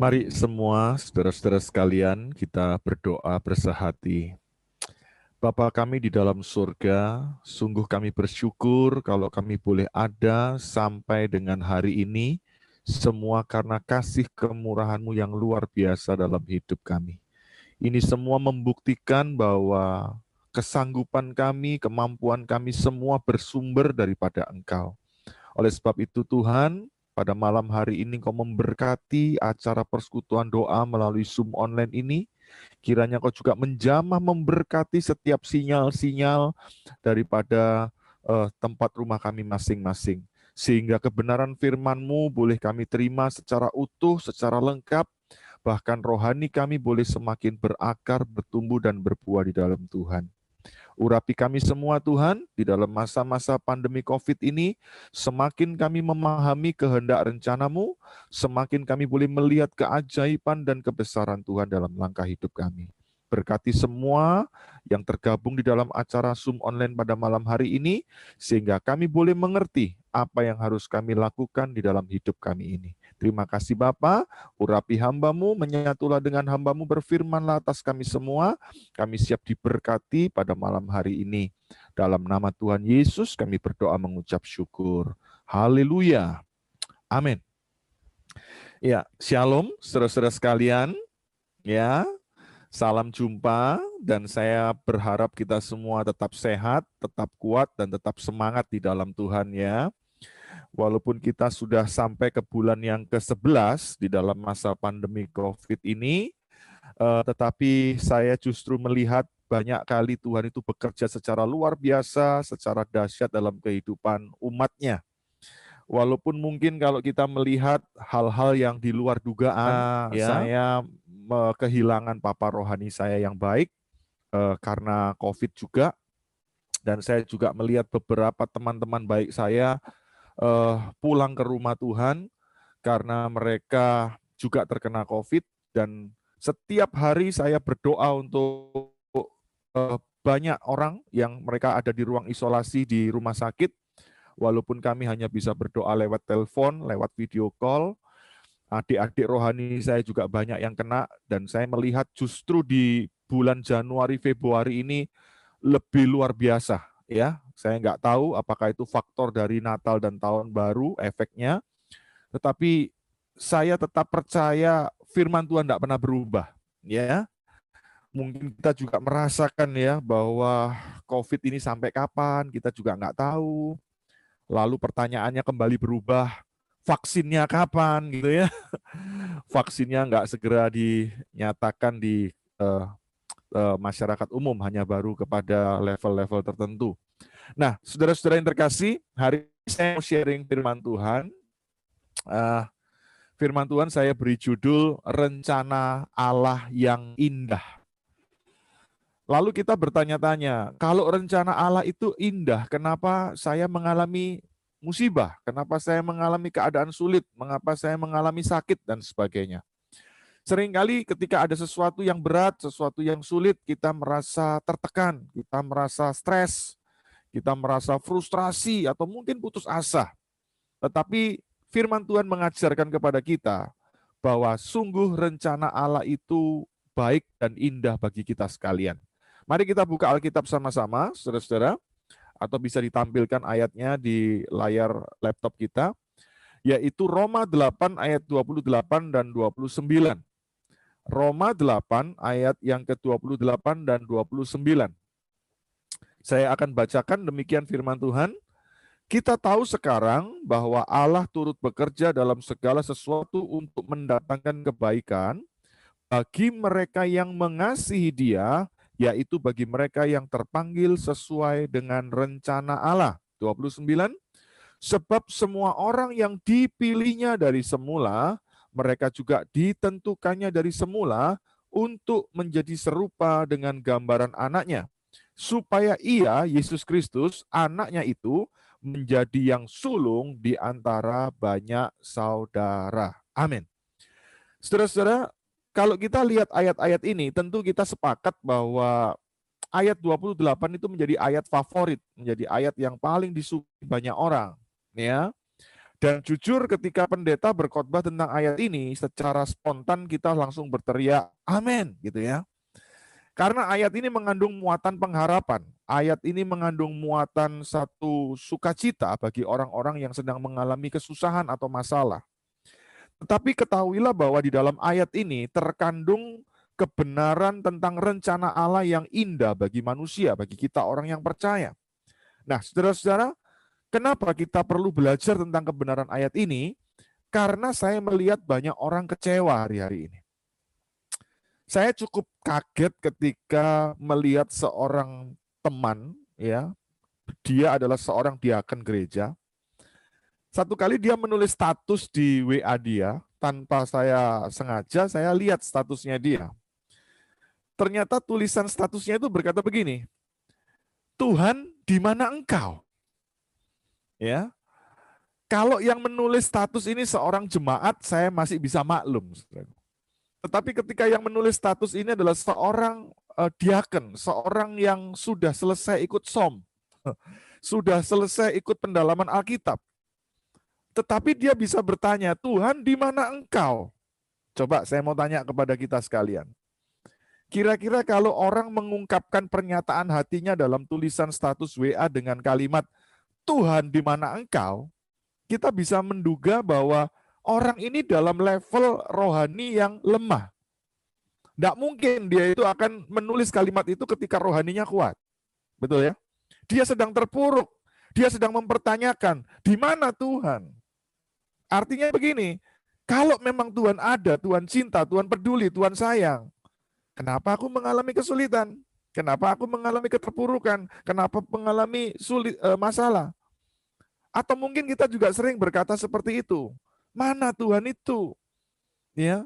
Mari semua saudara-saudara sekalian kita berdoa bersehati. Bapa kami di dalam surga, sungguh kami bersyukur kalau kami boleh ada sampai dengan hari ini, semua karena kasih kemurahan-Mu yang luar biasa dalam hidup kami. Ini semua membuktikan bahwa kesanggupan kami, kemampuan kami semua bersumber daripada Engkau. Oleh sebab itu Tuhan, pada malam hari ini Kau memberkati acara persekutuan doa melalui Zoom online ini. Kiranya Kau juga menjamah memberkati setiap sinyal-sinyal daripada tempat rumah kami masing-masing. Sehingga kebenaran firman-Mu boleh kami terima secara utuh, secara lengkap, bahkan rohani kami boleh semakin berakar, bertumbuh, dan berbuah di dalam Tuhan. Urapi kami semua Tuhan, di dalam masa-masa pandemi COVID ini, semakin kami memahami kehendak rencana-Mu, semakin kami boleh melihat keajaiban dan kebesaran Tuhan dalam langkah hidup kami. Berkati semua yang tergabung di dalam acara Zoom online pada malam hari ini, sehingga kami boleh mengerti apa yang harus kami lakukan di dalam hidup kami ini. Terima kasih Bapa, urapi hamba-Mu, menyatulah dengan hamba-Mu, berfirmanlah atas kami semua, kami siap diberkati pada malam hari ini. Dalam nama Tuhan Yesus kami berdoa mengucap syukur. Haleluya. Amin. Ya, shalom saudara-saudara sekalian. Ya, salam jumpa dan saya berharap kita semua tetap sehat, tetap kuat dan tetap semangat di dalam Tuhan ya. Walaupun kita sudah sampai ke bulan yang ke-11 di dalam masa pandemi COVID ini, tetapi saya justru melihat banyak kali Tuhan itu bekerja secara luar biasa, secara dahsyat dalam kehidupan umat-Nya. Walaupun mungkin kalau kita melihat hal-hal yang di luar dugaan, saya kehilangan papa rohani saya yang baik karena COVID juga, dan saya juga melihat beberapa teman-teman baik saya pulang ke rumah Tuhan karena mereka juga terkena COVID, dan setiap hari saya berdoa untuk banyak orang yang mereka ada di ruang isolasi di rumah sakit, walaupun kami hanya bisa berdoa lewat telepon, lewat video call. Adik-adik rohani saya juga banyak yang kena, dan saya melihat justru di bulan Januari, Februari ini lebih luar biasa. Ya, saya nggak tahu apakah itu faktor dari Natal dan Tahun Baru efeknya, tetapi saya tetap percaya firman Tuhan tidak pernah berubah. Ya, mungkin kita juga merasakan ya bahwa COVID ini sampai kapan kita juga nggak tahu. Lalu pertanyaannya kembali berubah, vaksinnya kapan gitu ya? Vaksinnya nggak segera dinyatakan di masyarakat umum, hanya baru kepada level-level tertentu. Nah, saudara-saudara yang terkasih, hari ini saya mau sharing firman Tuhan. Firman Tuhan saya beri judul Rencana Allah yang Indah. Lalu kita bertanya-tanya, kalau rencana Allah itu indah, kenapa saya mengalami musibah? Kenapa saya mengalami keadaan sulit? Mengapa saya mengalami sakit dan sebagainya? Seringkali ketika ada sesuatu yang berat, sesuatu yang sulit, kita merasa tertekan, kita merasa stres, kita merasa frustrasi, atau mungkin putus asa. Tetapi firman Tuhan mengajarkan kepada kita bahwa sungguh rencana Allah itu baik dan indah bagi kita sekalian. Mari kita buka Alkitab sama-sama, saudara-saudara, atau bisa ditampilkan ayatnya di layar laptop kita, yaitu Roma 8 ayat 28 dan 29. Roma 8 ayat yang ke-28 dan 29. Saya akan bacakan demikian firman Tuhan. Kita tahu sekarang bahwa Allah turut bekerja dalam segala sesuatu untuk mendatangkan kebaikan bagi mereka yang mengasihi Dia, yaitu bagi mereka yang terpanggil sesuai dengan rencana Allah. 29. Sebab semua orang yang dipilihnya dari semula, mereka juga ditentukannya dari semula untuk menjadi serupa dengan gambaran anaknya, supaya ia, Yesus Kristus, anaknya itu, menjadi yang sulung di antara banyak saudara. Amin. Saudara-saudara, kalau kita lihat ayat-ayat ini, tentu kita sepakat bahwa ayat 28 itu menjadi ayat favorit, menjadi ayat yang paling disukai banyak orang, ya. Dan jujur ketika pendeta berkhotbah tentang ayat ini, secara spontan kita langsung berteriak, amin, gitu ya. Karena ayat ini mengandung muatan pengharapan. Ayat ini mengandung muatan satu sukacita bagi orang-orang yang sedang mengalami kesusahan atau masalah. Tetapi ketahuilah bahwa di dalam ayat ini terkandung kebenaran tentang rencana Allah yang indah bagi manusia, bagi kita orang yang percaya. Nah, saudara-saudara, kenapa kita perlu belajar tentang kebenaran ayat ini? Karena saya melihat banyak orang kecewa hari-hari ini. Saya cukup kaget ketika melihat seorang teman, ya, dia adalah seorang diaken gereja. Satu kali dia menulis status di WA dia, tanpa saya sengaja, saya lihat statusnya dia. Ternyata tulisan statusnya itu berkata begini, Tuhan, di mana engkau? Ya, kalau yang menulis status ini seorang jemaat, saya masih bisa maklum. Tetapi ketika yang menulis status ini adalah seorang diaken, seorang yang sudah selesai ikut SOM, sudah selesai ikut pendalaman Alkitab, tetapi dia bisa bertanya, Tuhan di mana engkau? Coba saya mau tanya kepada kita sekalian. Kira-kira kalau orang mengungkapkan pernyataan hatinya dalam tulisan status WA dengan kalimat, Tuhan di mana engkau? Kita bisa menduga bahwa orang ini dalam level rohani yang lemah. Tidak mungkin dia itu akan menulis kalimat itu ketika rohaninya kuat. Betul ya? Dia sedang terpuruk. Dia sedang mempertanyakan, di mana Tuhan? Artinya begini, kalau memang Tuhan ada, Tuhan cinta, Tuhan peduli, Tuhan sayang, kenapa aku mengalami kesulitan? Kenapa aku mengalami keterpurukan? Kenapa mengalami masalah? Atau mungkin kita juga sering berkata seperti itu. Mana Tuhan itu? Ya,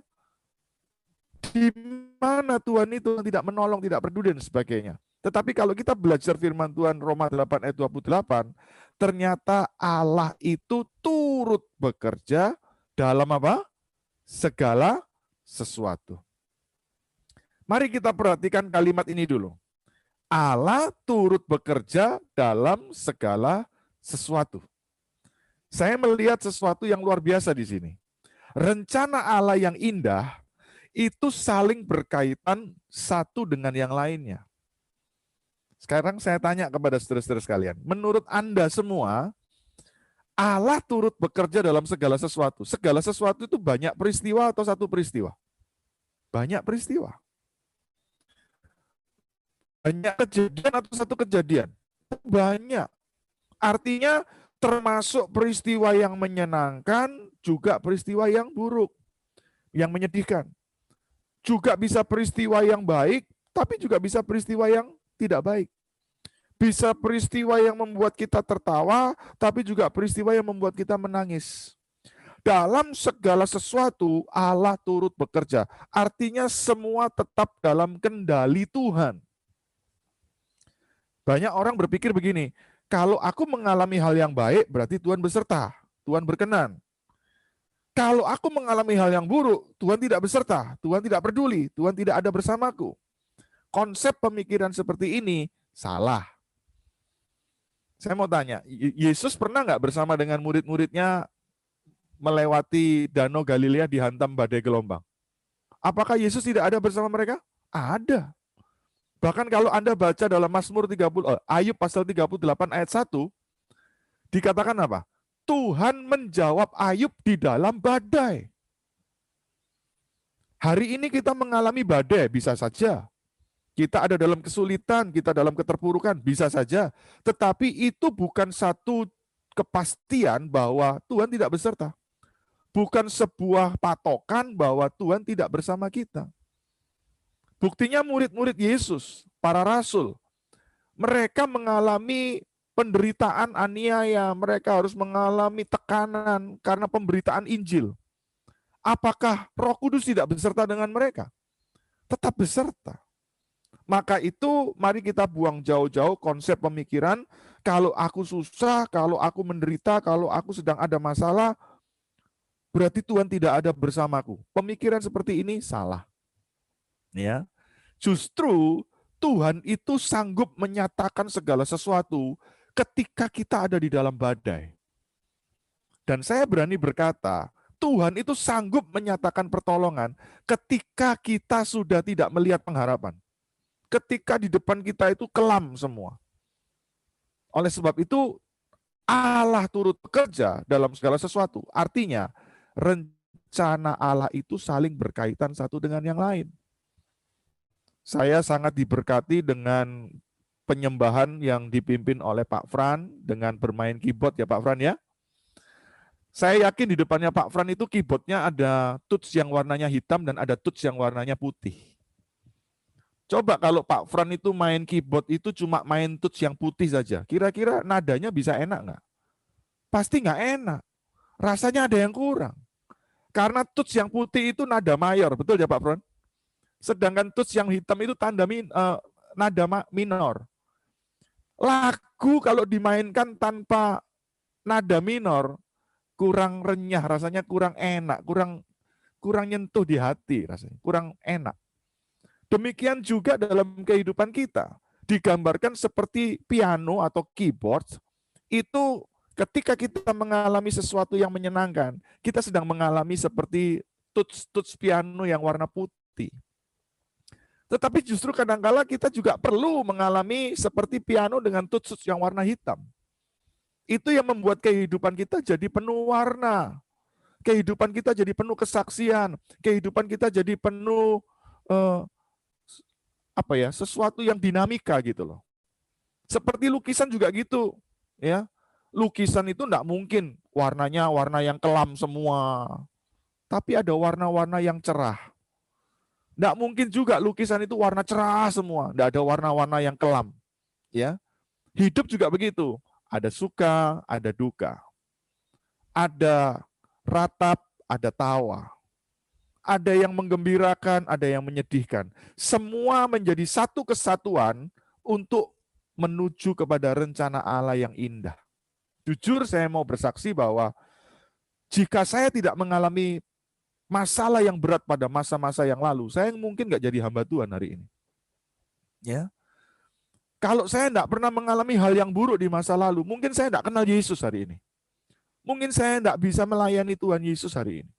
di mana Tuhan itu yang tidak menolong, tidak peduli dan sebagainya. Tetapi kalau kita belajar firman Tuhan Roma 8 ayat 28, ternyata Allah itu turut bekerja dalam apa? Segala sesuatu. Mari kita perhatikan kalimat ini dulu. Allah turut bekerja dalam segala sesuatu. Saya melihat sesuatu yang luar biasa di sini. Rencana Allah yang indah itu saling berkaitan satu dengan yang lainnya. Sekarang saya tanya kepada saudara-saudara sekalian, menurut Anda semua, Allah turut bekerja dalam segala sesuatu. Segala sesuatu itu banyak peristiwa atau satu peristiwa? Banyak peristiwa. Banyak kejadian atau satu kejadian? Banyak. Artinya termasuk peristiwa yang menyenangkan, juga peristiwa yang buruk, yang menyedihkan. Juga bisa peristiwa yang baik, tapi juga bisa peristiwa yang tidak baik. Bisa peristiwa yang membuat kita tertawa, tapi juga peristiwa yang membuat kita menangis. Dalam segala sesuatu, Allah turut bekerja. Artinya semua tetap dalam kendali Tuhan. Banyak orang berpikir begini, kalau aku mengalami hal yang baik, berarti Tuhan beserta, Tuhan berkenan. Kalau aku mengalami hal yang buruk, Tuhan tidak beserta, Tuhan tidak peduli, Tuhan tidak ada bersamaku. Konsep pemikiran seperti ini salah. Saya mau tanya, Yesus pernah nggak bersama dengan murid-muridnya melewati Danau Galilea dihantam badai gelombang? Apakah Yesus tidak ada bersama mereka? Ada. Bahkan kalau Anda baca dalam Mazmur 30, Ayub pasal 38 ayat 1, dikatakan apa? Tuhan menjawab Ayub di dalam badai. Hari ini kita mengalami badai, bisa saja. Kita ada dalam kesulitan, kita dalam keterpurukan, bisa saja. Tetapi itu bukan satu kepastian bahwa Tuhan tidak beserta. Bukan sebuah patokan bahwa Tuhan tidak bersama kita. Buktinya murid-murid Yesus, para rasul, mereka mengalami penderitaan aniaya, mereka harus mengalami tekanan karena pemberitaan Injil. Apakah Roh Kudus tidak beserta dengan mereka? Tetap beserta. Maka itu mari kita buang jauh-jauh konsep pemikiran, kalau aku susah, kalau aku menderita, kalau aku sedang ada masalah, berarti Tuhan tidak ada bersamaku. Pemikiran seperti ini salah. Ya. Justru Tuhan itu sanggup menyatakan segala sesuatu ketika kita ada di dalam badai. Dan saya berani berkata, Tuhan itu sanggup menyatakan pertolongan ketika kita sudah tidak melihat pengharapan. Ketika di depan kita itu kelam semua. Oleh sebab itu, Allah turut bekerja dalam segala sesuatu. Artinya, rencana Allah itu saling berkaitan satu dengan yang lain. Saya sangat diberkati dengan penyembahan yang dipimpin oleh Pak Fran dengan bermain keyboard ya Pak Fran ya. Saya yakin di depannya Pak Fran itu keyboardnya ada tuts yang warnanya hitam dan ada tuts yang warnanya putih. Coba kalau Pak Fran itu main keyboard itu cuma main tuts yang putih saja, kira-kira nadanya bisa enak nggak? Pasti nggak enak. Rasanya ada yang kurang. Karena tuts yang putih itu nada mayor, betul ya Pak Fran? Sedangkan tuts yang hitam itu nada minor. Lagu kalau dimainkan tanpa nada minor, kurang renyah, rasanya kurang enak, kurang nyentuh di hati rasanya, kurang enak. Demikian juga dalam kehidupan kita, digambarkan seperti piano atau keyboard, itu ketika kita mengalami sesuatu yang menyenangkan, kita sedang mengalami seperti tuts piano yang warna putih. Tetapi justru kadang-kala kita juga perlu mengalami seperti piano dengan tuts yang warna hitam. Itu yang membuat kehidupan kita jadi penuh warna. Kehidupan kita jadi penuh kesaksian. Kehidupan kita jadi penuh sesuatu yang dinamika gitu loh. Seperti lukisan juga gitu, ya. Lukisan itu enggak mungkin warnanya warna yang kelam semua. Tapi ada warna-warna yang cerah. Enggak mungkin juga lukisan itu warna cerah semua, enggak ada warna-warna yang kelam, ya. Hidup juga begitu. Ada suka, ada duka. Ada ratap, ada tawa. Ada yang menggembirakan, ada yang menyedihkan. Semua menjadi satu kesatuan untuk menuju kepada rencana Allah yang indah. Jujur saya mau bersaksi bahwa jika saya tidak mengalami masalah yang berat pada masa-masa yang lalu, saya mungkin nggak jadi hamba Tuhan hari ini. Ya, kalau saya tidak pernah mengalami hal yang buruk di masa lalu, mungkin saya tidak kenal Yesus hari ini. Mungkin saya tidak bisa melayani Tuhan Yesus hari ini.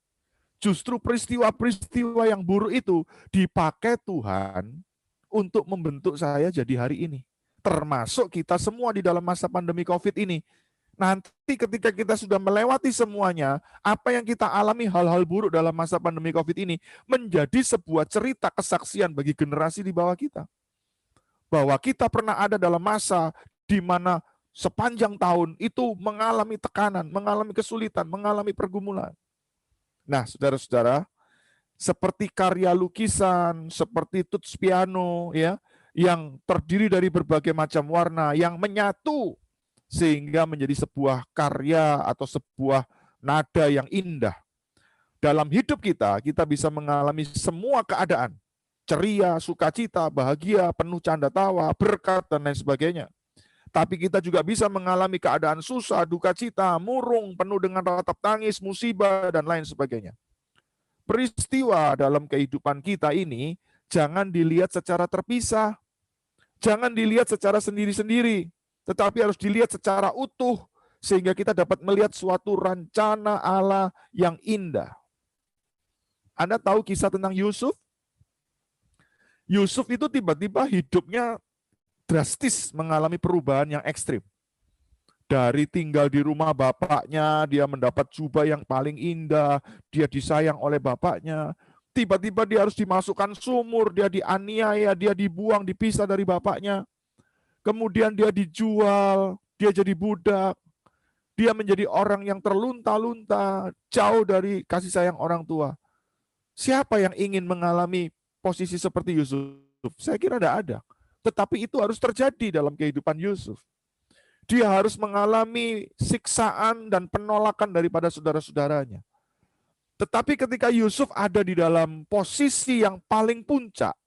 Justru peristiwa-peristiwa yang buruk itu dipakai Tuhan untuk membentuk saya jadi hari ini. Termasuk kita semua di dalam masa pandemi COVID ini. Nanti ketika kita sudah melewati semuanya, apa yang kita alami hal-hal buruk dalam masa pandemi COVID ini menjadi sebuah cerita kesaksian bagi generasi di bawah kita. Bahwa kita pernah ada dalam masa di mana sepanjang tahun itu mengalami tekanan, mengalami kesulitan, mengalami pergumulan. Nah, saudara-saudara, seperti karya lukisan, seperti tuts piano, ya, yang terdiri dari berbagai macam warna, yang menyatu sehingga menjadi sebuah karya atau sebuah nada yang indah. Dalam hidup kita bisa mengalami semua keadaan, ceria, sukacita, bahagia, penuh canda tawa, berkat, dan lain sebagainya. Tapi kita juga bisa mengalami keadaan susah, duka cita, murung, penuh dengan ratap tangis, musibah, dan lain sebagainya. Peristiwa dalam kehidupan kita ini jangan dilihat secara terpisah, jangan dilihat secara sendiri-sendiri, tetapi harus dilihat secara utuh, sehingga kita dapat melihat suatu rencana Allah yang indah. Anda tahu kisah tentang Yusuf? Yusuf itu tiba-tiba hidupnya drastis mengalami perubahan yang ekstrim. Dari tinggal di rumah bapaknya, dia mendapat jubah yang paling indah, dia disayang oleh bapaknya. Tiba-tiba dia harus dimasukkan sumur, dia dianiaya, dia dibuang, dipisah dari bapaknya. Kemudian dia dijual, dia jadi budak. Dia menjadi orang yang terlunta-lunta, jauh dari kasih sayang orang tua. Siapa yang ingin mengalami posisi seperti Yusuf? Saya kira tidak ada. Tetapi itu harus terjadi dalam kehidupan Yusuf. Dia harus mengalami siksaan dan penolakan daripada saudara-saudaranya. Tetapi ketika Yusuf ada di dalam posisi yang paling puncak,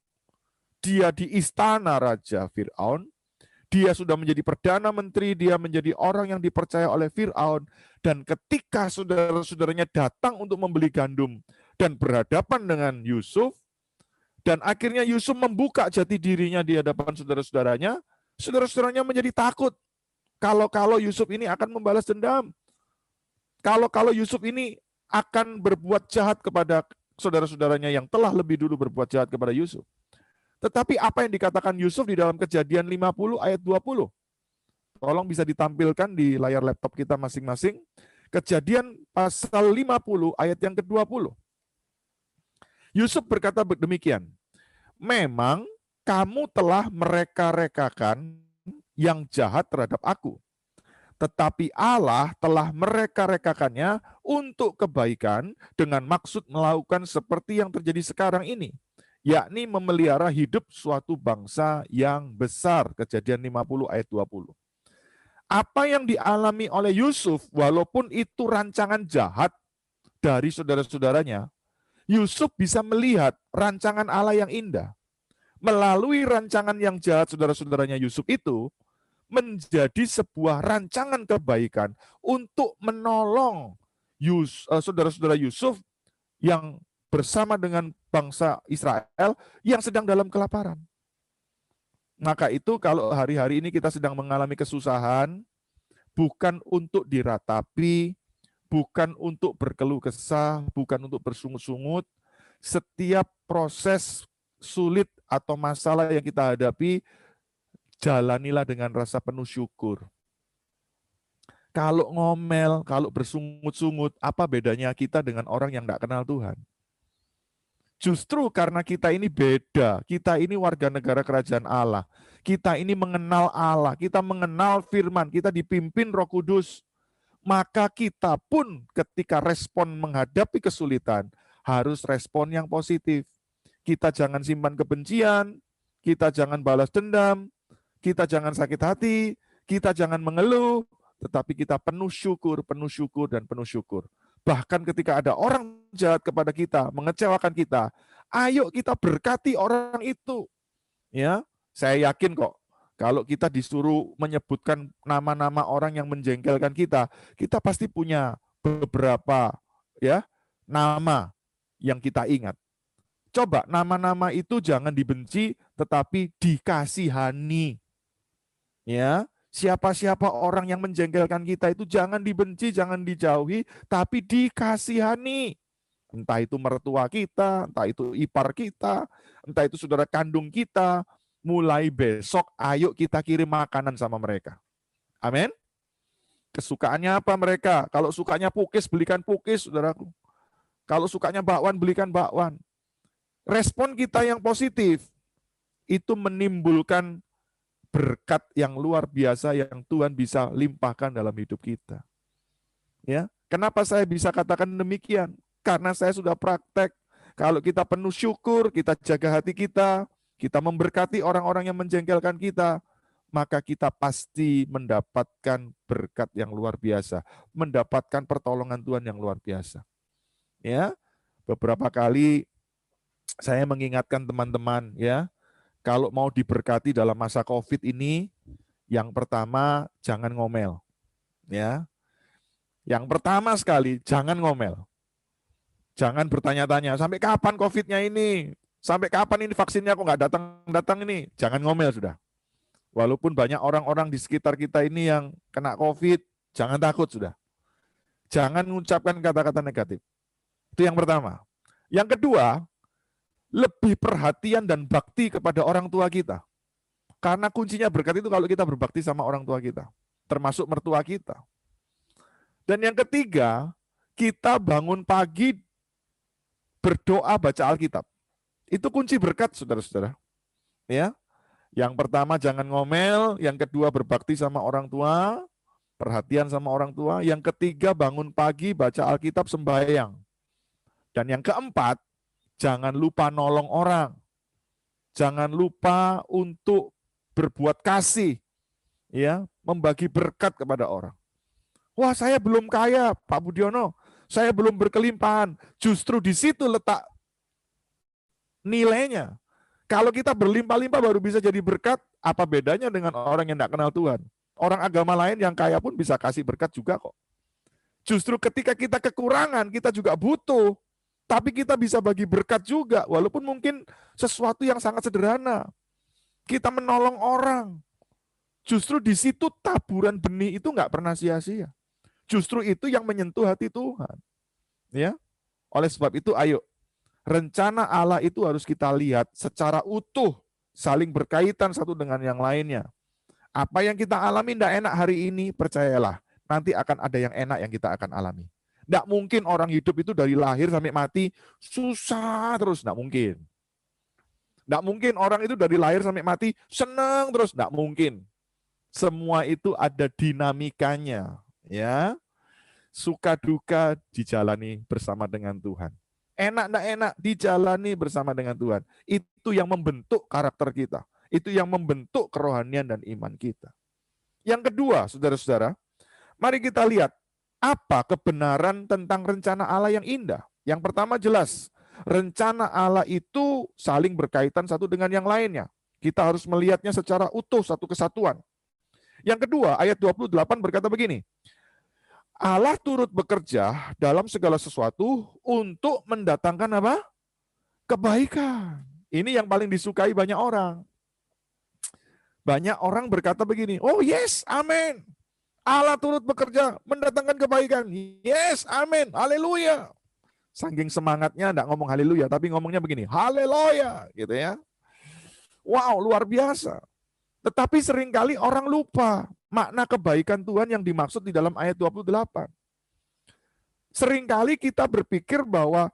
dia di istana Raja Fir'aun, dia sudah menjadi perdana menteri, dia menjadi orang yang dipercaya oleh Fir'aun, dan ketika saudara-saudaranya datang untuk membeli gandum dan berhadapan dengan Yusuf, Dan akhirnya Yusuf membuka jati dirinya di hadapan saudara-saudaranya. Saudara-saudaranya menjadi takut. Kalau Yusuf ini akan membalas dendam. Kalau Yusuf ini akan berbuat jahat kepada saudara-saudaranya yang telah lebih dulu berbuat jahat kepada Yusuf. Tetapi apa yang dikatakan Yusuf di dalam Kejadian 50 ayat 20? Tolong bisa ditampilkan di layar laptop kita masing-masing. Kejadian pasal 50 ayat yang ke-20. Yusuf berkata demikian, memang kamu telah mereka-rekakan yang jahat terhadap aku. Tetapi Allah telah mereka-rekakannya untuk kebaikan dengan maksud melakukan seperti yang terjadi sekarang ini, yakni memelihara hidup suatu bangsa yang besar. Kejadian 50 ayat 20. Apa yang dialami oleh Yusuf, walaupun itu rancangan jahat dari saudara-saudaranya, Yusuf bisa melihat rancangan Allah yang indah. Melalui rancangan yang jahat saudara-saudaranya Yusuf itu, menjadi sebuah rancangan kebaikan untuk menolong saudara-saudara Yusuf yang bersama dengan bangsa Israel yang sedang dalam kelaparan. Maka itu kalau hari-hari ini kita sedang mengalami kesusahan, bukan untuk diratapi, bukan untuk berkeluh kesah, bukan untuk bersungut-sungut. Setiap proses sulit atau masalah yang kita hadapi, jalanilah dengan rasa penuh syukur. Kalau ngomel, kalau bersungut-sungut, apa bedanya kita dengan orang yang tidak kenal Tuhan? Justru karena kita ini beda, kita ini warga negara kerajaan Allah, kita ini mengenal Allah, kita mengenal firman, kita dipimpin Roh Kudus, maka kita pun ketika respon menghadapi kesulitan, harus respon yang positif. Kita jangan simpan kebencian, kita jangan balas dendam, kita jangan sakit hati, kita jangan mengeluh, tetapi kita penuh syukur, dan penuh syukur. Bahkan ketika ada orang jahat kepada kita, mengecewakan kita, ayo kita berkati orang itu. Ya, saya yakin kok, kalau kita disuruh menyebutkan nama-nama orang yang menjengkelkan kita pasti punya beberapa ya nama yang kita ingat. Coba nama-nama itu jangan dibenci, tetapi dikasihani. Ya, siapa-siapa orang yang menjengkelkan kita itu jangan dibenci, jangan dijauhi, tapi dikasihani. Entah itu mertua kita, entah itu ipar kita, entah itu saudara kandung kita. Mulai besok, ayo kita kirim makanan sama mereka. Amin. Kesukaannya apa mereka? Kalau sukanya pukis, belikan pukis, saudaraku. Kalau sukanya bakwan, belikan bakwan. Respon kita yang positif itu menimbulkan berkat yang luar biasa yang Tuhan bisa limpahkan dalam hidup kita. Ya, kenapa saya bisa katakan demikian? Karena saya sudah praktek. Kalau kita penuh syukur, kita jaga hati kita memberkati orang-orang yang menjengkelkan kita, maka kita pasti mendapatkan berkat yang luar biasa, mendapatkan pertolongan Tuhan yang luar biasa. Ya, beberapa kali saya mengingatkan teman-teman ya, kalau mau diberkati dalam masa COVID ini, yang pertama jangan ngomel. Ya. Yang pertama sekali jangan ngomel. Jangan bertanya-tanya, sampai kapan COVID-nya ini? Sampai kapan ini vaksinnya kok nggak datang-datang ini? Jangan ngomel sudah. Walaupun banyak orang-orang di sekitar kita ini yang kena COVID, jangan takut sudah. Jangan mengucapkan kata-kata negatif. Itu yang pertama. Yang kedua, lebih perhatian dan bakti kepada orang tua kita. Karena kuncinya berkat itu kalau kita berbakti sama orang tua kita, termasuk mertua kita. Dan yang ketiga, kita bangun pagi berdoa baca Alkitab. Itu kunci berkat, saudara-saudara. Ya. Yang pertama jangan ngomel, yang kedua berbakti sama orang tua, perhatian sama orang tua, yang ketiga bangun pagi baca Alkitab sembahyang. Dan yang keempat, jangan lupa nolong orang. Jangan lupa untuk berbuat kasih, ya, membagi berkat kepada orang. Wah, saya belum kaya, Pak Budiono. Saya belum berkelimpahan. Justru di situ letak nilainya. Kalau kita berlimpah-limpah baru bisa jadi berkat, apa bedanya dengan orang yang tidak kenal Tuhan? Orang agama lain yang kaya pun bisa kasih berkat juga kok. Justru ketika kita kekurangan, kita juga butuh. Tapi kita bisa bagi berkat juga, walaupun mungkin sesuatu yang sangat sederhana. Kita menolong orang. Justru di situ taburan benih itu nggak pernah sia-sia. Justru itu yang menyentuh hati Tuhan. Ya, oleh sebab itu ayo, rencana Allah itu harus kita lihat secara utuh, saling berkaitan satu dengan yang lainnya. Apa yang kita alami tidak enak hari ini, percayalah, nanti akan ada yang enak yang kita akan alami. Tidak mungkin orang hidup itu dari lahir sampai mati susah terus, tidak mungkin. Tidak mungkin orang itu dari lahir sampai mati senang terus, tidak mungkin. Semua itu ada dinamikanya, ya. Suka duka dijalani bersama dengan Tuhan. Enak tidak enak dijalani bersama dengan Tuhan. Itu yang membentuk karakter kita. Itu yang membentuk kerohanian dan iman kita. Yang kedua, saudara-saudara, mari kita lihat apa kebenaran tentang rencana Allah yang indah. Yang pertama jelas, rencana Allah itu saling berkaitan satu dengan yang lainnya. Kita harus melihatnya secara utuh, satu kesatuan. Yang kedua, ayat 28 berkata begini, Allah turut bekerja dalam segala sesuatu untuk mendatangkan apa? Kebaikan. Ini yang paling disukai banyak orang. Banyak orang berkata begini, oh yes, amin. Allah turut bekerja mendatangkan kebaikan. Yes, amin, haleluya. Saking semangatnya enggak ngomong haleluya, tapi ngomongnya begini, haleluya, gitu ya. Wow, luar biasa. Tetapi seringkali orang lupa makna kebaikan Tuhan yang dimaksud di dalam ayat 28. Seringkali kita berpikir bahwa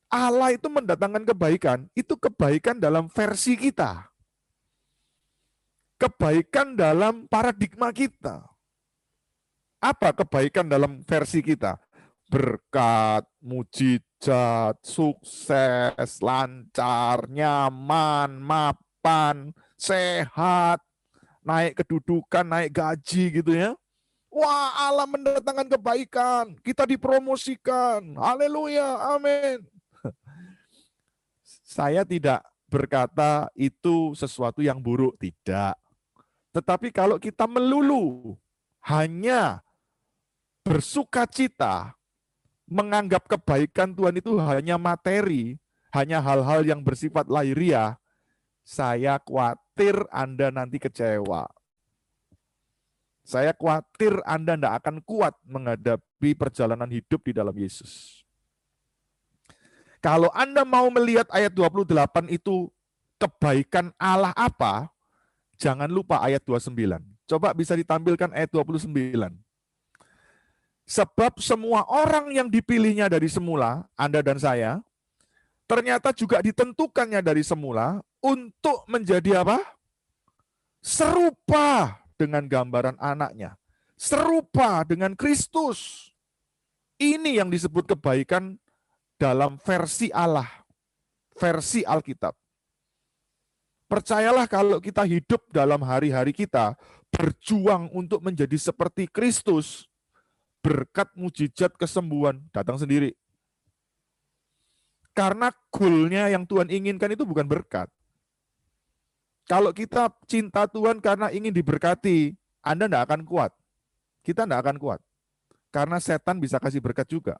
Allah itu mendatangkan kebaikan, itu kebaikan dalam versi kita. Kebaikan dalam paradigma kita. Apa kebaikan dalam versi kita? Berkat, mujizat, sukses, lancar, nyaman, mapan, sehat, naik kedudukan, naik gaji gitu ya. Wah, Allah mendatangkan kebaikan, kita dipromosikan. Haleluya, amin. Saya tidak berkata itu sesuatu yang buruk, tidak. Tetapi kalau kita melulu hanya bersuka cita, menganggap kebaikan Tuhan itu hanya materi, hanya hal-hal yang bersifat lahiriah, saya khawatir Anda nanti kecewa. Saya khawatir Anda tidak akan kuat menghadapi perjalanan hidup di dalam Yesus. Kalau Anda mau melihat ayat 28 itu kebaikan Allah apa, jangan lupa ayat 29. Coba bisa ditampilkan ayat 29. Sebab semua orang yang dipilihnya dari semula, Anda dan saya, ternyata juga ditentukannya dari semula untuk menjadi apa? Serupa dengan gambaran anaknya. Serupa dengan Kristus. Ini yang disebut kebaikan dalam versi Allah. Versi Alkitab. Percayalah kalau kita hidup dalam hari-hari kita, berjuang untuk menjadi seperti Kristus, berkat mujizat kesembuhan datang sendiri. Karena goalnya yang Tuhan inginkan itu bukan berkat. Kalau kita cinta Tuhan karena ingin diberkati, Anda tidak akan kuat. Kita tidak akan kuat. Karena setan bisa kasih berkat juga.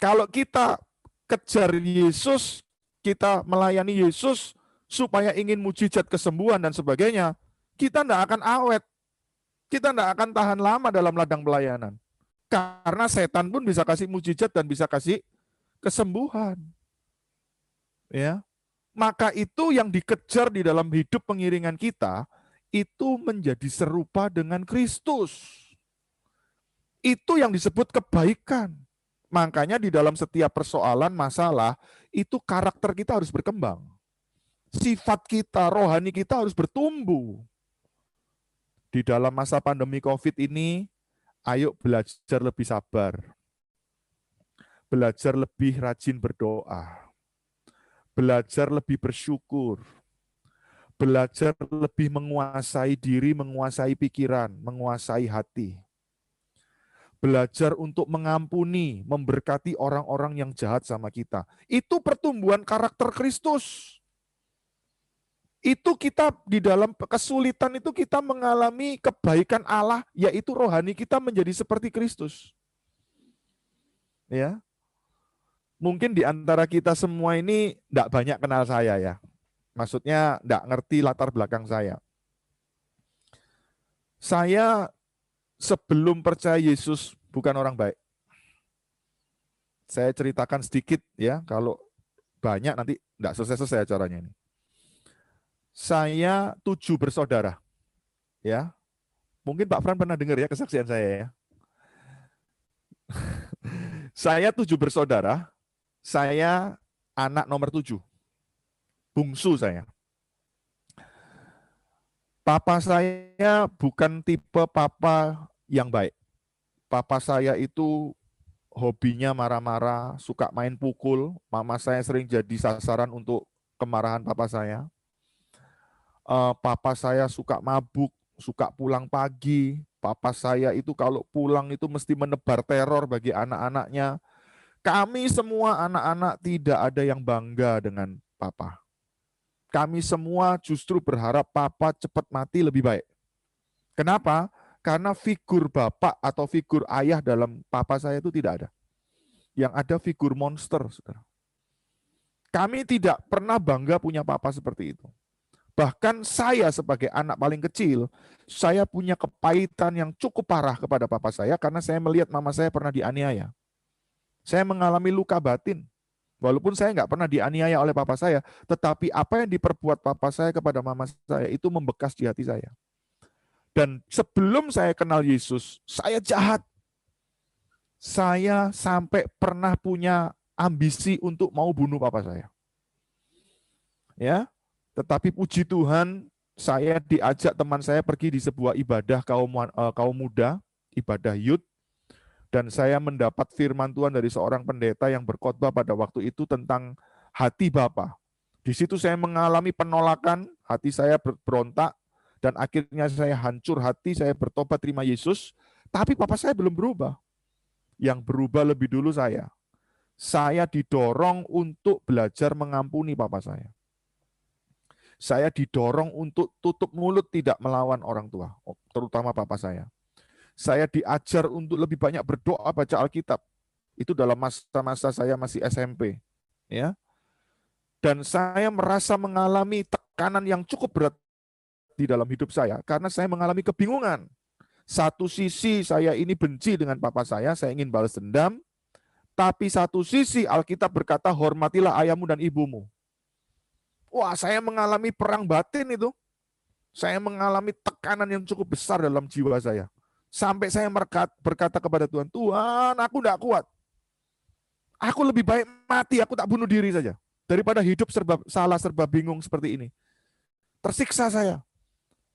Kalau kita kejar Yesus, kita melayani Yesus supaya ingin mujizat kesembuhan dan sebagainya, kita tidak akan awet. Kita tidak akan tahan lama dalam ladang pelayanan. Karena setan pun bisa kasih mujizat dan bisa kasih kesembuhan. Ya. Maka itu yang dikejar di dalam hidup pengiringan kita, itu menjadi serupa dengan Kristus. Itu yang disebut kebaikan. Makanya di dalam setiap persoalan, masalah, itu karakter kita harus berkembang. Sifat kita, rohani kita harus bertumbuh. Di dalam masa pandemi COVID ini, ayo belajar lebih sabar. Belajar lebih rajin berdoa. Belajar lebih bersyukur. Belajar lebih menguasai diri, menguasai pikiran, menguasai hati. Belajar untuk mengampuni, memberkati orang-orang yang jahat sama kita. Itu pertumbuhan karakter Kristus. Itu kita di dalam kesulitan itu kita mengalami kebaikan Allah, yaitu rohani kita menjadi seperti Kristus. Ya. Mungkin di antara kita semua ini enggak banyak kenal saya ya. Maksudnya enggak ngerti latar belakang saya. Saya sebelum percaya Yesus bukan orang baik. Saya ceritakan sedikit ya, kalau banyak nanti enggak selesai-selesai acaranya ini. Saya 7 bersaudara. Ya. Mungkin Pak Fran pernah dengar ya kesaksian saya ya. Saya 7 bersaudara, saya anak nomor 7. Bungsu saya. Papa saya bukan tipe papa yang baik. Papa saya itu hobinya marah-marah, suka main pukul. Mama saya sering jadi sasaran untuk kemarahan papa saya. Papa saya suka mabuk, suka pulang pagi. Papa saya itu kalau pulang itu mesti menebar teror bagi anak-anaknya. Kami semua anak-anak tidak ada yang bangga dengan papa. Kami semua justru berharap papa cepat mati lebih baik. Kenapa? Karena figur bapak atau figur ayah dalam papa saya itu tidak ada. Yang ada figur monster, saudara. Kami tidak pernah bangga punya papa seperti itu. Bahkan saya sebagai anak paling kecil, saya punya kepahitan yang cukup parah kepada papa saya karena saya melihat mama saya pernah dianiaya. Saya mengalami luka batin. Walaupun saya nggak pernah dianiaya oleh papa saya, tetapi apa yang diperbuat papa saya kepada mama saya itu membekas di hati saya. Dan sebelum saya kenal Yesus, saya jahat. Saya sampai pernah punya ambisi untuk mau bunuh papa saya. Ya, tetapi puji Tuhan, saya diajak teman saya pergi di sebuah ibadah kaum muda, ibadah youth. Dan saya mendapat firman Tuhan dari seorang pendeta yang berkhotbah pada waktu itu tentang hati Bapa. Di situ saya mengalami penolakan, hati saya berontak, dan akhirnya saya hancur hati, saya bertobat terima Yesus, tapi papa saya belum berubah. Yang berubah lebih dulu saya. Saya didorong untuk belajar mengampuni papa saya. Saya didorong untuk tutup mulut tidak melawan orang tua, terutama papa saya. Saya diajar untuk lebih banyak berdoa, baca Alkitab. Itu dalam masa-masa saya masih SMP. Ya. Dan saya merasa mengalami tekanan yang cukup berat di dalam hidup saya, karena saya mengalami kebingungan. Satu sisi saya ini benci dengan papa saya ingin balas dendam, tapi satu sisi Alkitab berkata, hormatilah ayahmu dan ibumu. Wah, saya mengalami perang batin itu. Saya mengalami tekanan yang cukup besar dalam jiwa saya. Sampai saya berkata kepada Tuhan, Tuhan, aku tidak kuat. Aku lebih baik mati, aku tak bunuh diri saja. Daripada hidup serba salah, serba bingung seperti ini. Tersiksa saya.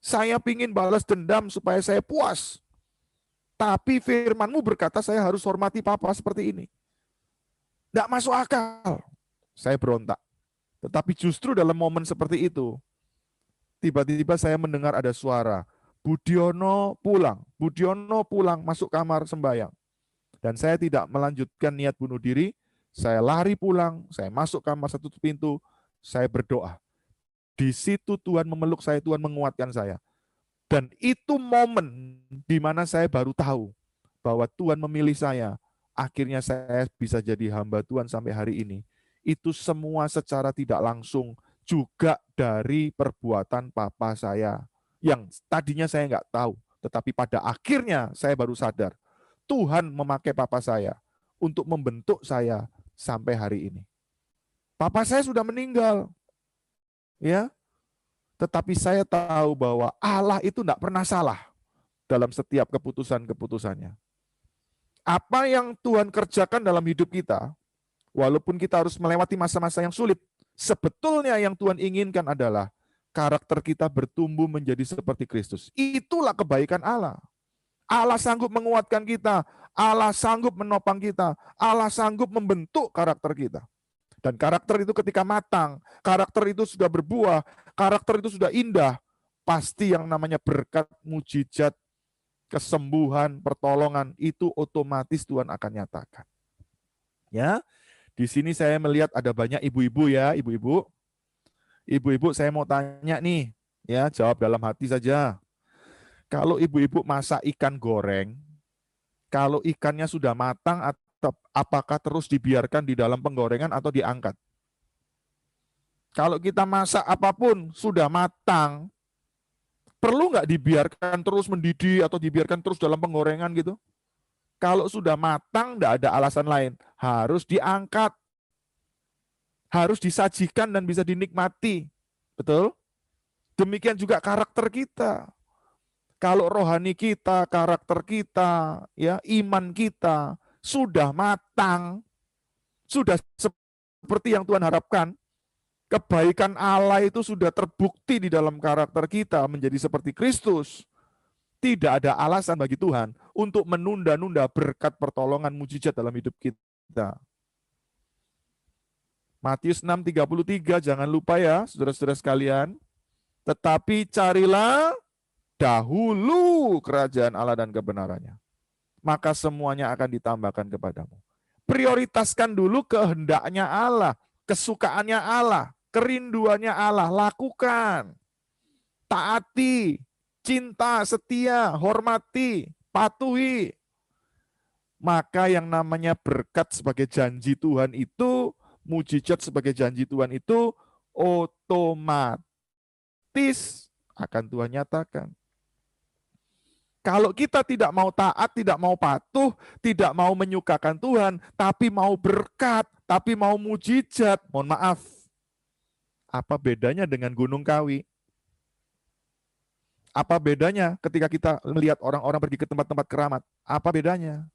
Saya ingin balas dendam supaya saya puas. Tapi firman-Mu berkata saya harus hormati papa seperti ini. Tidak masuk akal. Saya berontak. Tetapi justru dalam momen seperti itu, tiba-tiba saya mendengar ada suara, Budiono pulang masuk kamar sembahyang. Dan saya tidak melanjutkan niat bunuh diri, saya lari pulang, saya masuk kamar, saya tutup pintu, saya berdoa. Di situ Tuhan memeluk saya, Tuhan menguatkan saya. Dan itu momen di mana saya baru tahu bahwa Tuhan memilih saya. Akhirnya saya bisa jadi hamba Tuhan sampai hari ini. Itu semua secara tidak langsung juga dari perbuatan papa saya. Yang tadinya saya nggak tahu, tetapi pada akhirnya saya baru sadar Tuhan memakai papa saya untuk membentuk saya sampai hari ini. Papa saya sudah meninggal, ya, tetapi saya tahu bahwa Allah itu tidak pernah salah dalam setiap keputusan-keputusannya. Apa yang Tuhan kerjakan dalam hidup kita, walaupun kita harus melewati masa-masa yang sulit, sebetulnya yang Tuhan inginkan adalah karakter kita bertumbuh menjadi seperti Kristus. Itulah kebaikan Allah. Allah sanggup menguatkan kita, Allah sanggup menopang kita, Allah sanggup membentuk karakter kita. Dan karakter itu ketika matang, karakter itu sudah berbuah, karakter itu sudah indah, pasti yang namanya berkat, mujizat, kesembuhan, pertolongan, itu otomatis Tuhan akan nyatakan. Ya, di sini saya melihat ada banyak ibu-ibu ya, ibu-ibu. Ibu-ibu saya mau tanya nih, ya jawab dalam hati saja. Kalau ibu-ibu masak ikan goreng, kalau ikannya sudah matang apakah terus dibiarkan di dalam penggorengan atau diangkat. Kalau kita masak apapun sudah matang, perlu nggak dibiarkan terus mendidih atau dibiarkan terus dalam penggorengan gitu? Kalau sudah matang, nggak ada alasan lain. Harus diangkat. Harus disajikan dan bisa dinikmati. Betul? Demikian juga karakter kita. Kalau rohani kita, karakter kita, ya, iman kita sudah matang, sudah seperti yang Tuhan harapkan, kebaikan Allah itu sudah terbukti di dalam karakter kita menjadi seperti Kristus. Tidak ada alasan bagi Tuhan untuk menunda-nunda berkat pertolongan mujizat dalam hidup kita. Matius 6:33, jangan lupa ya, saudara-saudara sekalian. Tetapi carilah dahulu kerajaan Allah dan kebenarannya, maka semuanya akan ditambahkan kepadamu. Prioritaskan dulu kehendaknya Allah, kesukaannya Allah, kerinduannya Allah, lakukan. Taati, cinta, setia, hormati, patuhi. Maka yang namanya berkat sebagai janji Tuhan itu, mujizat sebagai janji Tuhan itu otomatis akan Tuhan nyatakan. Kalau kita tidak mau taat, tidak mau patuh, tidak mau menyukakan Tuhan, tapi mau berkat, tapi mau mujizat, mohon maaf, apa bedanya dengan Gunung Kawi? Apa bedanya ketika kita melihat orang-orang pergi ke tempat-tempat keramat? Apa bedanya?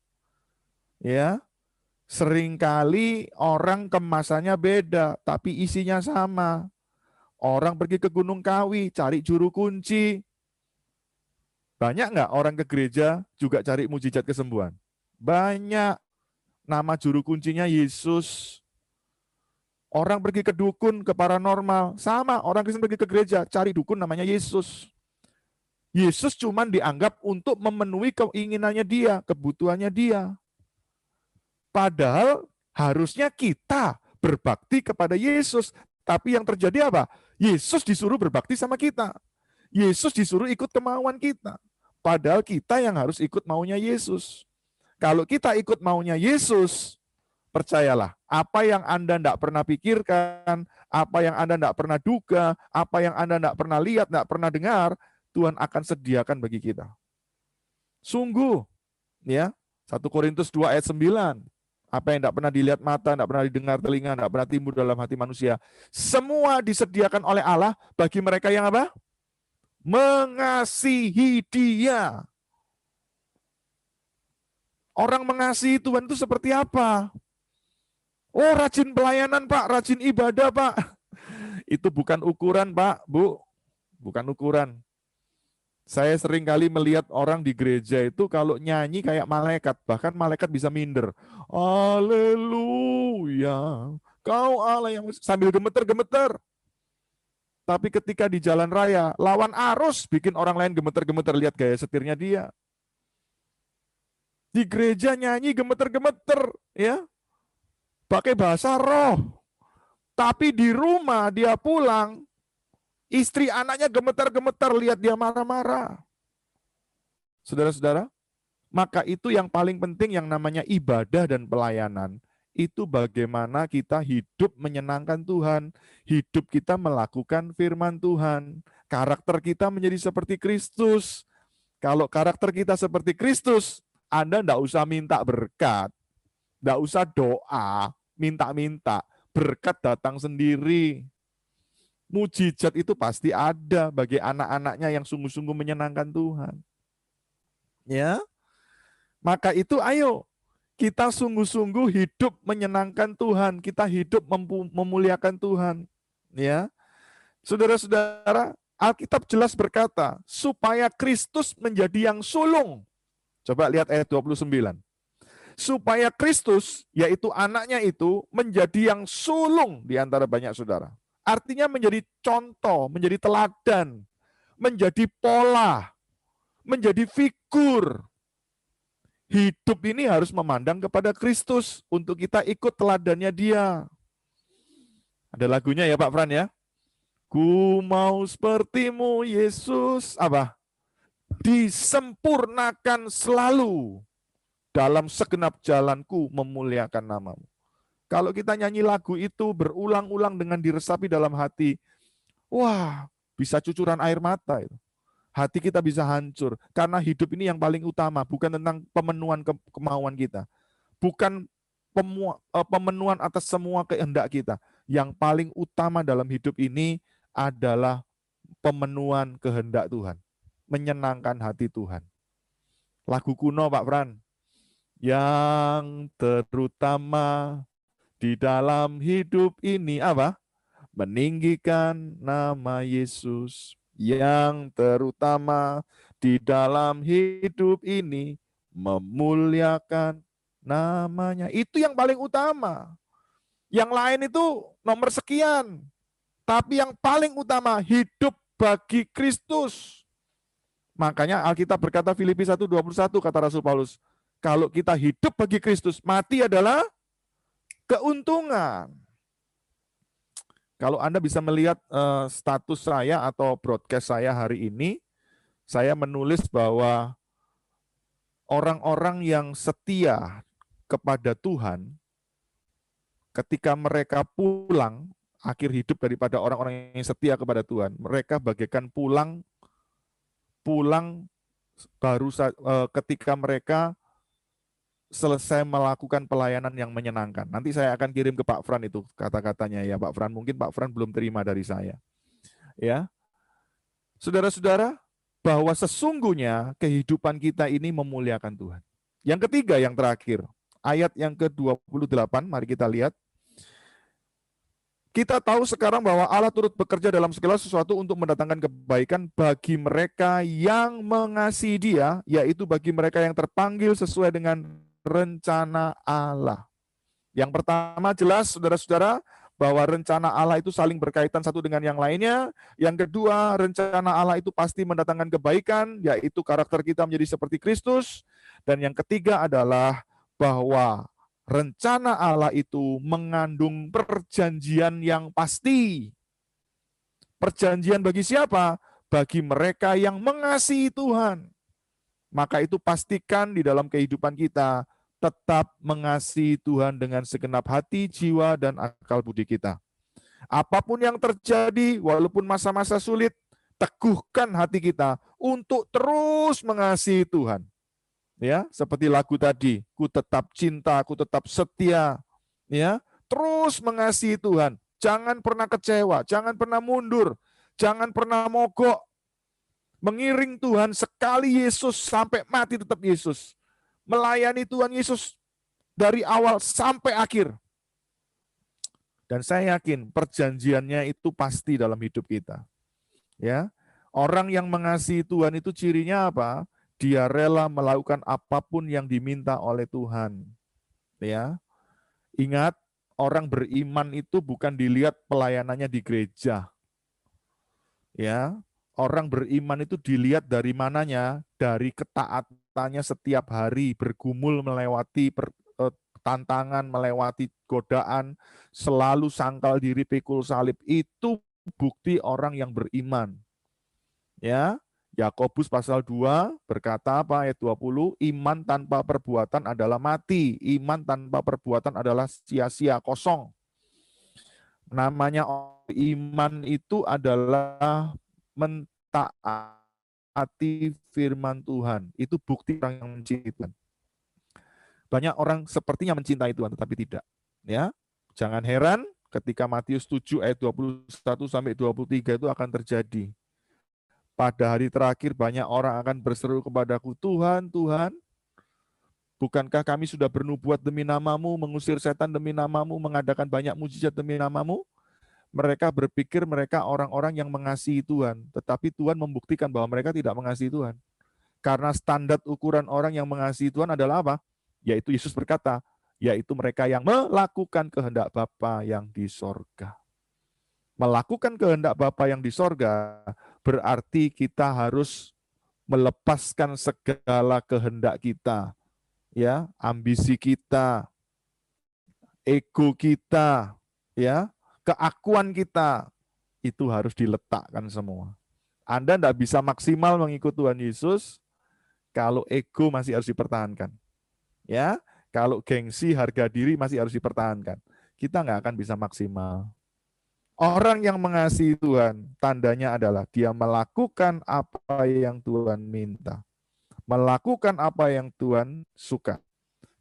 Ya, seringkali orang kemasannya beda, tapi isinya sama. Orang pergi ke Gunung Kawi, cari juru kunci. Banyak nggak orang ke gereja juga cari mujizat kesembuhan? Banyak. Nama juru kuncinya Yesus. Orang pergi ke dukun, ke paranormal. Sama, orang Kristen pergi ke gereja, cari dukun namanya Yesus. Yesus cuma dianggap untuk memenuhi keinginannya dia, kebutuhannya dia. Padahal harusnya kita berbakti kepada Yesus. Tapi yang terjadi apa? Yesus disuruh berbakti sama kita. Yesus disuruh ikut kemauan kita. Padahal kita yang harus ikut maunya Yesus. Kalau kita ikut maunya Yesus, percayalah, apa yang Anda tidak pernah pikirkan, apa yang Anda tidak pernah duga, apa yang Anda tidak pernah lihat, tidak pernah dengar, Tuhan akan sediakan bagi kita. Sungguh, ya, 1 Korintus 2 ayat 9, apa yang tidak pernah dilihat mata, tidak pernah didengar telinga, tidak pernah timbul dalam hati manusia, semua disediakan oleh Allah bagi mereka yang apa? Mengasihi Dia. Orang mengasihi Tuhan itu seperti apa? Oh, rajin pelayanan, Pak, rajin ibadah, Pak. Itu bukan ukuran, Pak, Bu. Bukan ukuran. Saya sering kali melihat orang di gereja itu kalau nyanyi kayak malaikat, bahkan malaikat bisa minder. Haleluya, kau Allah yang sambil gemeter-gemeter. Tapi ketika di jalan raya, lawan arus, bikin orang lain gemeter-gemeter, lihat gaya setirnya dia. Di gereja nyanyi gemeter-gemeter, ya, pakai bahasa roh. Tapi di rumah dia pulang, istri anaknya gemeter-gemeter, lihat dia marah-marah. Saudara-saudara, maka itu yang paling penting yang namanya ibadah dan pelayanan. Itu bagaimana kita hidup menyenangkan Tuhan, hidup kita melakukan firman Tuhan, karakter kita menjadi seperti Kristus. Kalau karakter kita seperti Kristus, Anda enggak usah minta berkat, enggak usah doa, minta-minta, berkat datang sendiri. Mujizat itu pasti ada bagi anak-anaknya yang sungguh-sungguh menyenangkan Tuhan. Ya, maka itu ayo kita sungguh-sungguh hidup menyenangkan Tuhan, kita hidup memuliakan Tuhan. Ya, saudara-saudara, Alkitab jelas berkata, supaya Kristus menjadi yang sulung. Coba lihat ayat 29. Supaya Kristus, yaitu anaknya itu, menjadi yang sulung di antara banyak saudara. Artinya menjadi contoh, menjadi teladan, menjadi pola, menjadi figur. Hidup ini harus memandang kepada Kristus untuk kita ikut teladannya Dia. Ada lagunya ya Pak Fran ya. Ku mau sepertimu Yesus, apa? Disempurnakan selalu dalam segenap jalanku memuliakan namamu. Kalau kita nyanyi lagu itu berulang-ulang dengan diresapi dalam hati, wah, bisa cucuran air mata itu. Hati kita bisa hancur karena hidup ini yang paling utama, bukan tentang pemenuhan kemauan kita, bukan pemenuhan atas semua kehendak kita. Yang paling utama dalam hidup ini adalah pemenuhan kehendak Tuhan, menyenangkan hati Tuhan. Lagu kuno Pak Fran, yang terutama di dalam hidup ini apa? Meninggikan nama Yesus. Yang terutama di dalam hidup ini memuliakan namanya. Itu yang paling utama. Yang lain itu nomor sekian. Tapi yang paling utama hidup bagi Kristus. Makanya Alkitab berkata Filipi 1:21 kata Rasul Paulus, kalau kita hidup bagi Kristus, mati adalah keuntungan. Kalau Anda bisa melihat status saya atau broadcast saya hari ini, saya menulis bahwa orang-orang yang setia kepada Tuhan, ketika mereka pulang, akhir hidup daripada orang-orang yang setia kepada Tuhan, mereka bagaikan pulang baru ketika mereka selesai melakukan pelayanan yang menyenangkan. Nanti saya akan kirim ke Pak Fran itu kata-katanya ya Pak Fran. Mungkin Pak Fran belum terima dari saya. Ya, saudara-saudara, bahwa sesungguhnya kehidupan kita ini memuliakan Tuhan. Yang ketiga, yang terakhir, ayat yang ke-28, mari kita lihat. Kita tahu sekarang bahwa Allah turut bekerja dalam segala sesuatu untuk mendatangkan kebaikan bagi mereka yang mengasihi Dia, yaitu bagi mereka yang terpanggil sesuai dengan rencana Allah. Yang pertama jelas, saudara-saudara, bahwa rencana Allah itu saling berkaitan satu dengan yang lainnya. Yang kedua, rencana Allah itu pasti mendatangkan kebaikan, yaitu karakter kita menjadi seperti Kristus. Dan yang ketiga adalah bahwa rencana Allah itu mengandung perjanjian yang pasti. Perjanjian bagi siapa? Bagi mereka yang mengasihi Tuhan. Maka itu pastikan di dalam kehidupan kita tetap mengasihi Tuhan dengan segenap hati, jiwa, dan akal budi kita. Apapun yang terjadi, walaupun masa-masa sulit, teguhkan hati kita untuk terus mengasihi Tuhan. Ya, seperti lagu tadi, ku tetap cinta, ku tetap setia, ya, terus mengasihi Tuhan. Jangan pernah kecewa, jangan pernah mundur, jangan pernah mogok. Mengiring Tuhan sekali Yesus sampai mati tetap Yesus. Melayani Tuhan Yesus dari awal sampai akhir. Dan saya yakin perjanjiannya itu pasti dalam hidup kita. Ya, orang yang mengasihi Tuhan itu cirinya apa? Dia rela melakukan apapun yang diminta oleh Tuhan. Ya, ingat, orang beriman itu bukan dilihat pelayanannya di gereja. Ya, orang beriman itu dilihat dari mananya, dari ketaatannya setiap hari bergumul melewati tantangan, melewati godaan, selalu sangkal diri pikul salib. Itu bukti orang yang beriman. Ya, Yakobus pasal 2 berkata apa ayat 20, iman tanpa perbuatan adalah mati, iman tanpa perbuatan adalah sia-sia, kosong. Namanya iman itu adalah mentaati firman Tuhan. Itu bukti orang yang mencintai Tuhan. Banyak orang sepertinya mencintai Tuhan tetapi tidak. Ya, jangan heran ketika Matius 7 ayat 21 sampai 23 itu akan terjadi. Pada hari terakhir banyak orang akan berseru kepadaku, Tuhan, Tuhan, bukankah kami sudah bernubuat demi namamu, mengusir setan demi namamu, mengadakan banyak mujizat demi namamu? Mereka berpikir mereka orang-orang yang mengasihi Tuhan, tetapi Tuhan membuktikan bahwa mereka tidak mengasihi Tuhan. Karena standar ukuran orang yang mengasihi Tuhan adalah apa? Yaitu Yesus berkata, yaitu mereka yang melakukan kehendak Bapa yang di sorga. Melakukan kehendak Bapa yang di sorga berarti kita harus melepaskan segala kehendak kita, ya, ambisi kita, ego kita, ya, keakuan kita, itu harus diletakkan semua. Anda tidak bisa maksimal mengikut Tuhan Yesus kalau ego masih harus dipertahankan. Ya, kalau gengsi, harga diri masih harus dipertahankan. Kita nggak akan bisa maksimal. Orang yang mengasihi Tuhan, tandanya adalah dia melakukan apa yang Tuhan minta. Melakukan apa yang Tuhan suka.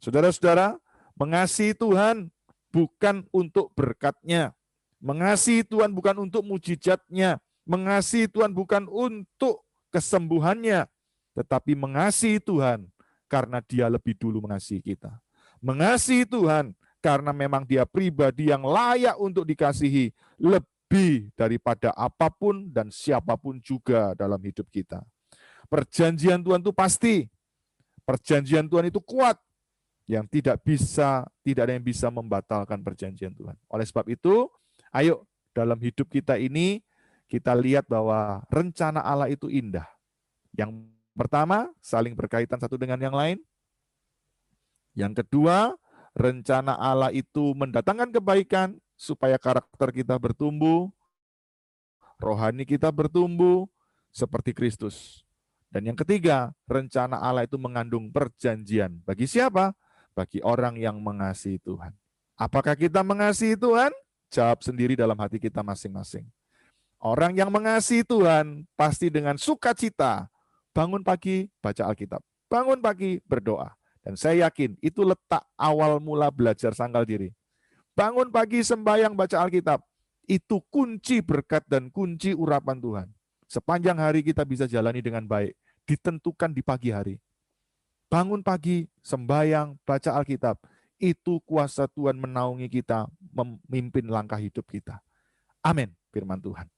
Saudara-saudara, mengasihi Tuhan bukan untuk berkatnya. Mengasihi Tuhan bukan untuk mujizatnya. Mengasihi Tuhan bukan untuk kesembuhannya. Tetapi mengasihi Tuhan karena dia lebih dulu mengasihi kita. Mengasihi Tuhan karena memang dia pribadi yang layak untuk dikasihi lebih daripada apapun dan siapapun juga dalam hidup kita. Perjanjian Tuhan itu pasti. Perjanjian Tuhan itu kuat. Yang tidak ada yang bisa membatalkan perjanjian Tuhan. Oleh sebab itu, ayo dalam hidup kita ini, kita lihat bahwa rencana Allah itu indah. Yang pertama, saling berkaitan satu dengan yang lain. Yang kedua, rencana Allah itu mendatangkan kebaikan supaya karakter kita bertumbuh, rohani kita bertumbuh seperti Kristus. Dan yang ketiga, rencana Allah itu mengandung perjanjian. Bagi siapa? Bagi orang yang mengasihi Tuhan. Apakah kita mengasihi Tuhan? Jawab sendiri dalam hati kita masing-masing. Orang yang mengasihi Tuhan pasti dengan sukacita bangun pagi baca Alkitab, bangun pagi berdoa. Dan saya yakin itu letak awal mula belajar sangkal diri. Bangun pagi sembahyang baca Alkitab, itu kunci berkat dan kunci urapan Tuhan. Sepanjang hari kita bisa jalani dengan baik, ditentukan di pagi hari. Bangun pagi, sembahyang, baca Alkitab, itu kuasa Tuhan menaungi kita, memimpin langkah hidup kita. Amin, firman Tuhan.